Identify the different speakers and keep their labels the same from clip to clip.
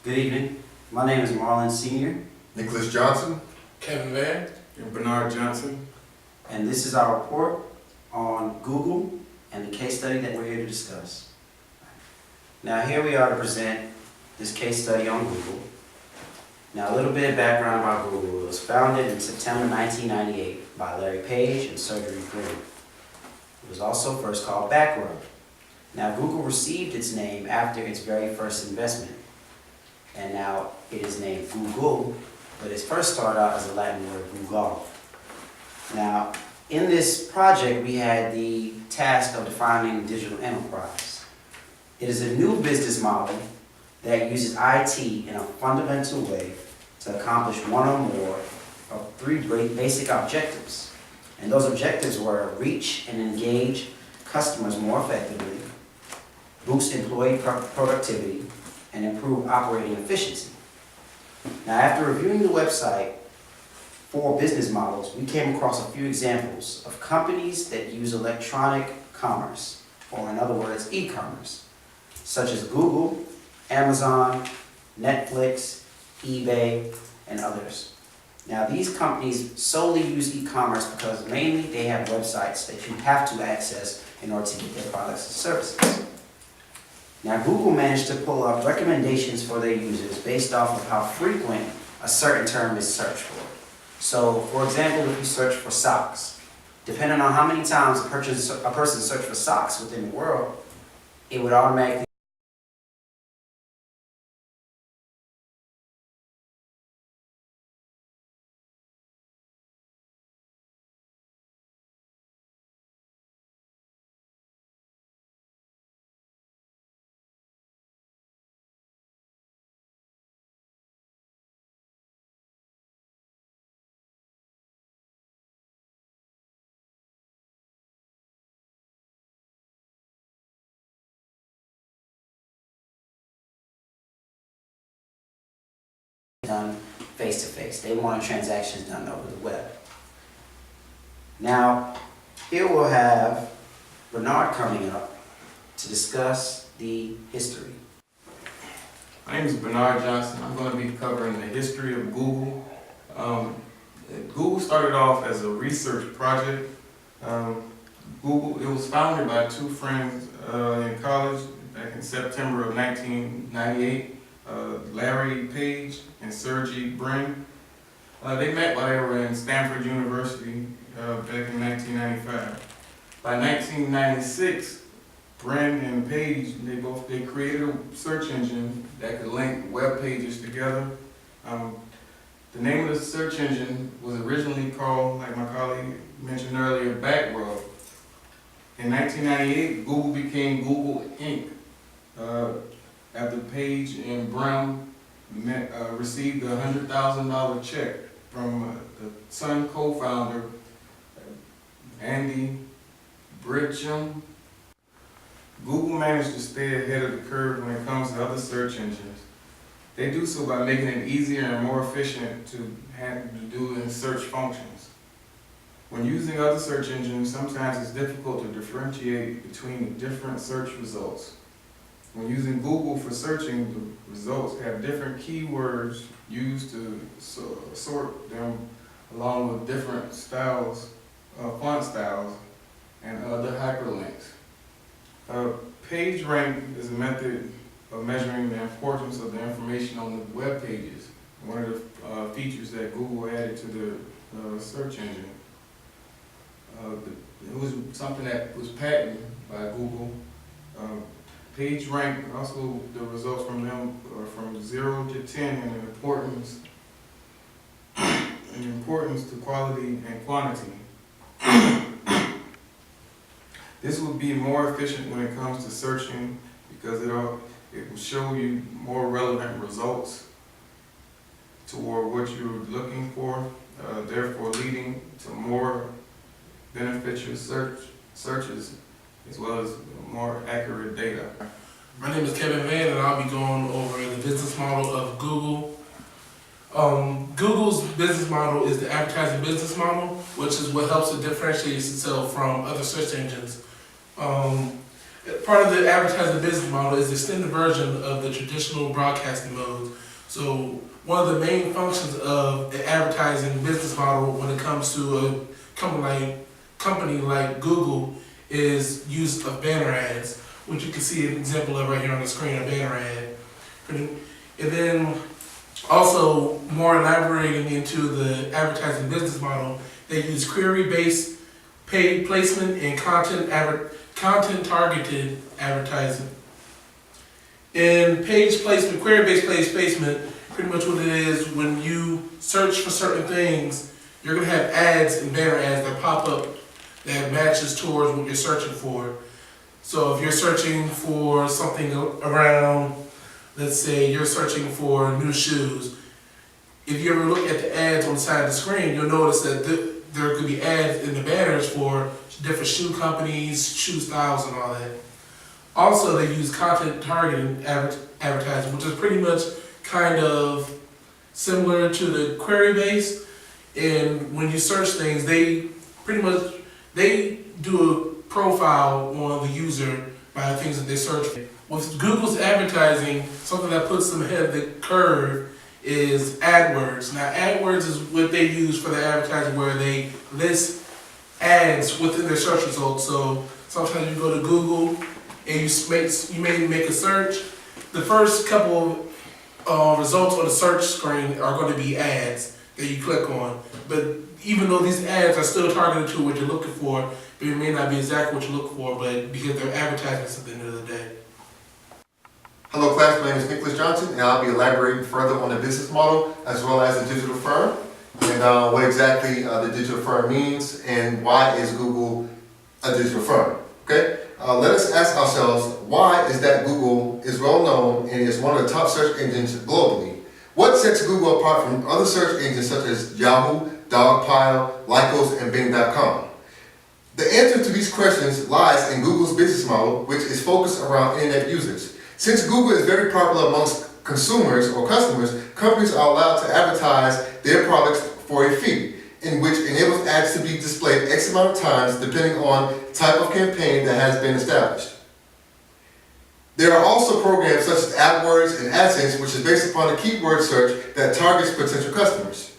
Speaker 1: Good evening. My name is Marlon Sr.
Speaker 2: Nicholas Johnson.
Speaker 3: Kevin Van.
Speaker 4: And Bernard Johnson.
Speaker 1: And this is our report on Google and the case study that we're here to discuss. Now here we are to present this case study on Google. Now a little bit of background about Google. It was founded in September 1998 by Larry Page and Sergey Brin. It was also first called Backrub. Now Google received its name after its very first investment. And now it is named Google, but it first started out as a Latin word, Google. Now, in this project, we had the task of defining digital enterprise. It is a new business model that uses IT in a fundamental way to accomplish one or more of three basic objectives. And those objectives were reach and engage customers more effectively, boost employee productivity, and improve operating efficiency. Now, after reviewing the website for business models, we came across a few examples of companies that use electronic commerce, or in other words, e-commerce, such as Google, Amazon, Netflix, eBay, and others. Now, these companies solely use e-commerce because mainly they have websites that you have to access in order to get their products and services. Now, Google managed to pull up recommendations for their users based off of how frequent a certain term is searched for. So, for example, if you search for socks, depending on how many times a person searched for socks within the world, it would automatically done face-to-face. They want transactions done over the web. Now, here we'll have Bernard coming up to discuss the history.
Speaker 4: My name is Bernard Johnson. I'm going to be covering the history of Google. Google started off as a research project. Google, it was founded by two friends in college back in September of 1998. Larry Page and Sergey Brin. They met while they were in Stanford University back in 1995. By 1996, Brin and Page, they created a search engine that could link web pages together. The name of the search engine was originally called, like my colleague mentioned earlier, Backrub. In 1998, Google became Google Inc. After Page and Brown received a $100,000 check from the Sun co-founder, Andy Bridgham. Google managed to stay ahead of the curve when it comes to other search engines. They do so by making it easier and more efficient to do in search functions. When using other search engines, sometimes it's difficult to differentiate between the different search results. When using Google for searching, the results have different keywords used to sort them along with different styles, font styles, and other hyperlinks. PageRank is a method of measuring the importance of the information on the web pages. One of the features that Google added to the search engine. It was something that was patented by Google. PageRank, also the results from them are from 0 to 10 in importance to quality and quantity. This will be more efficient when it comes to searching because it will show you more relevant results toward what you're looking for, therefore leading to more beneficial searches as well as more accurate data.
Speaker 3: My name is Kevin Van, and I'll be going over the business model of Google. Google's business model is the advertising business model, which is what helps it differentiate itself from other search engines. Part of the advertising business model is the extended version of the traditional broadcasting modes. So one of the main functions of the advertising business model when it comes to a company like Google is use of banner ads, which you can see an example of right here on the screen, a banner ad. And then also more elaborating into the advertising business model, they use query-based paid placement and content targeted advertising. In page placement, query-based page placement, pretty much what it is, when you search for certain things, you're gonna have ads and banner ads that pop up that matches towards what you're searching for. So if you're searching for something around, let's say you're searching for new shoes, if you ever look at the ads on the side of the screen, you'll notice that there could be ads in the banners for different shoe companies, shoe styles, and all that. Also, they use content targeting advertising, which is pretty much kind of similar to the query based. And when you search things, they do a profile on the user by the things that they search for. With Google's advertising, something that puts them ahead of the curve is AdWords. Now, AdWords is what they use for the advertising, where they list ads within their search results. So sometimes you go to Google and you may make a search. The first couple results on the search screen are going to be ads that you click on. But even though these ads are still targeted to what you're looking for, but it may not be exactly what you look for, but because they're advertisements at the end of the day.
Speaker 2: Hello class, my name is Nicholas Johnson, and I'll be elaborating further on the business model as well as the digital firm and what exactly the digital firm means and why is Google a digital firm. Okay, let us ask ourselves, why is that Google is well known and is one of the top search engines globally? What sets Google apart from other search engines such as Yahoo, Dogpile, Lycos, and Bing.com? The answer to these questions lies in Google's business model, which is focused around internet users. Since Google is very popular amongst consumers or customers, companies are allowed to advertise their products for a fee, in which enables ads to be displayed X amount of times depending on the type of campaign that has been established. There are also programs such as AdWords and AdSense, which is based upon a keyword search that targets potential customers.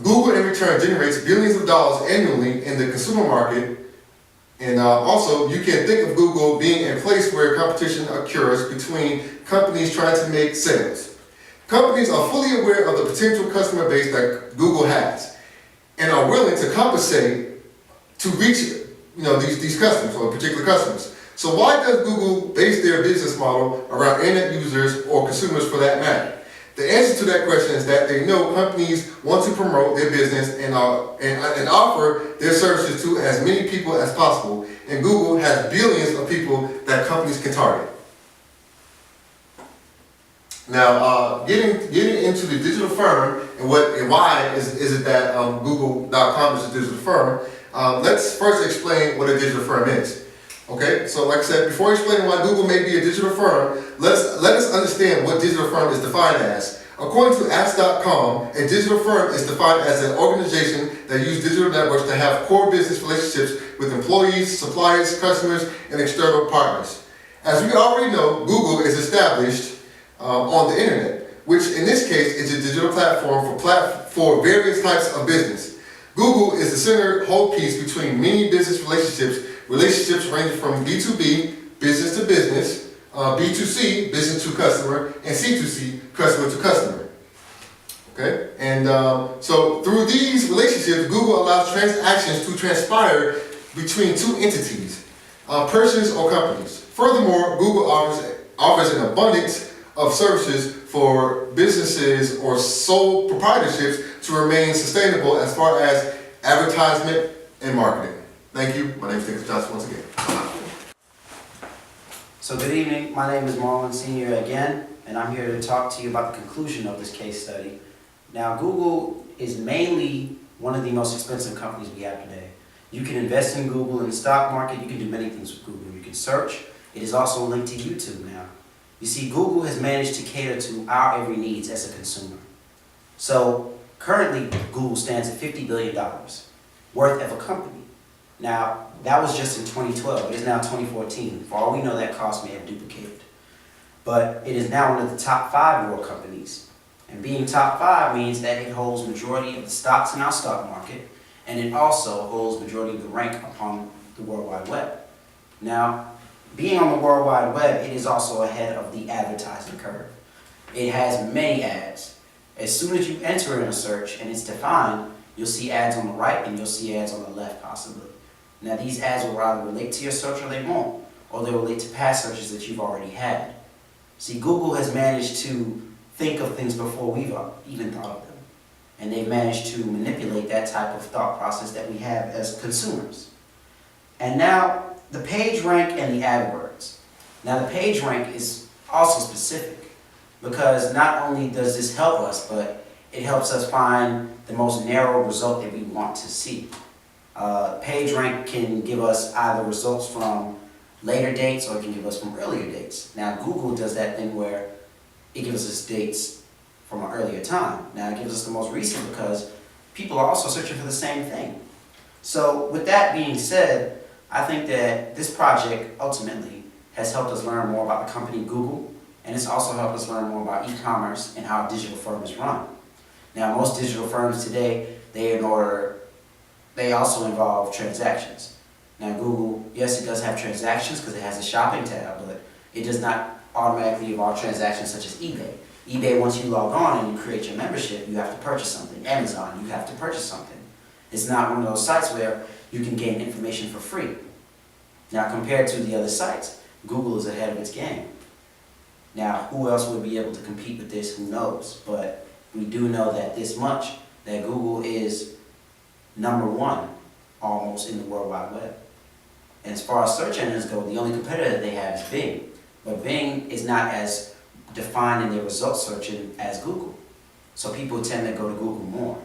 Speaker 2: Google in return generates billions of dollars annually in the consumer market. And also, you can think of Google being a place where competition occurs between companies trying to make sales. Companies are fully aware of the potential customer base that Google has and are willing to compensate to reach these customers or particular customers. So why does Google base their business model around internet users or consumers for that matter? The answer to that question is that they know companies want to promote their business and offer their services to as many people as possible. And Google has billions of people that companies can target. Now, getting into the digital firm and why is it that Google.com is a digital firm, let's first explain what a digital firm is. Okay, so like I said, before explaining why Google may be a digital firm, let us understand what digital firm is defined as. According to Ask.com, a digital firm is defined as an organization that uses digital networks to have core business relationships with employees, suppliers, customers, and external partners. As we already know, Google is established on the internet, which in this case is a digital platform for various types of business. Google is the center whole piece between many business relationships ranging from B2B, business to business, B2C, business to customer, and C2C, customer to customer. Okay, and so through these relationships, Google allows transactions to transpire between two entities, persons or companies. Furthermore, Google offers an abundance of services for businesses or sole proprietorships to remain sustainable as far as advertisement and marketing. Thank you. My name is Nicholas Johnson once again.
Speaker 1: So good evening, my name is Marlon Sr. again, and I'm here to talk to you about the conclusion of this case study. Now, Google is mainly one of the most expensive companies we have today. You can invest in Google in the stock market, you can do many things with Google. You can search, it is also linked to YouTube now. You see, Google has managed to cater to our every needs as a consumer. So currently, Google stands at $50 billion worth of a company. Now, that was just in 2012. It is now 2014. For all we know, that cost may have duplicated. But it is now one of the top 5 world companies. And being top 5 means that it holds majority of the stocks in our stock market, and it also holds majority of the rank upon the World Wide Web. Now, being on the World Wide Web, it is also ahead of the advertising curve. It has many ads. As soon as you enter in a search and it's defined, you'll see ads on the right and you'll see ads on the left possibly. Now these ads will either relate to your search or they won't, or they'll relate to past searches that you've already had. See, Google has managed to think of things before we've even thought of them. And they've managed to manipulate that type of thought process that we have as consumers. And now, the page rank and the AdWords. Now the page rank is also specific because not only does this help us, but it helps us find the most narrow result that we want to see. Page rank can give us either results from later dates or it can give us from earlier dates. Now Google does that thing where it gives us dates from an earlier time. Now it gives us the most recent because people are also searching for the same thing. So with that being said, I think that this project ultimately has helped us learn more about the company Google, and it's also helped us learn more about e-commerce and how a digital firm is run. Now most digital firms today, they also involve transactions. Now Google, yes, it does have transactions because it has a shopping tab, but it does not automatically involve transactions such as eBay. eBay, once you log on and you create your membership, you have to purchase something. Amazon, you have to purchase something. It's not one of those sites where you can gain information for free. Now compared to the other sites, Google is ahead of its game. Now who else would be able to compete with this, who knows? But we do know that this much, that Google is #1 almost in the World Wide Web. And as far as search engines go, the only competitor that they have is Bing. But Bing is not as defined in their result searching as Google. So people tend to go to Google more.